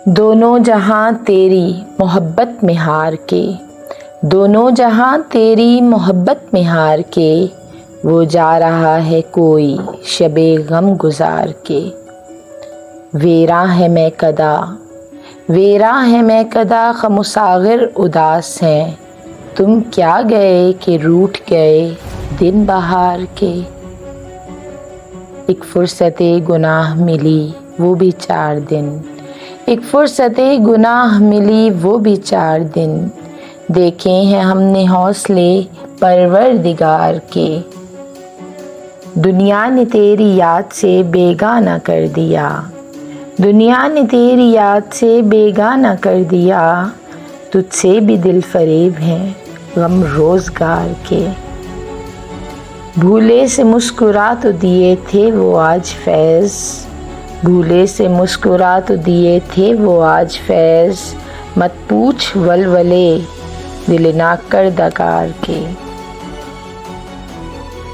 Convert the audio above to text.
دونوں جہاں تیری محبت میں ہار کے، دونوں جہاں تیری محبت میں ہار کے، وہ جا رہا ہے کوئی شب غم گزار کے۔ ویراں ہے میں کدا، ویراں ہے میں کدا، غم و ساغر اداس ہیں، تم کیا گئے کہ روٹھ گئے دن بہار کے۔ ایک فرصت گناہ ملی وہ بھی 4 دن، ایک فرصت گناہ ملی وہ بھی 4 دن، دیکھے ہیں ہم نے حوصلے پروردگار کے۔ دنیا نے تیری یاد سے بیگانہ کر دیا، دنیا نے تیری یاد سے بیگانہ کر دیا، تجھ سے بھی دل فریب ہیں غم روزگار کے۔ بھولے سے مسکرا تو دیے تھے وہ آج فیض، بھولے سے مسکرا تو دیے تھے وہ آج فیض، مت پوچھ ولولے دل نا کردہ کار کے۔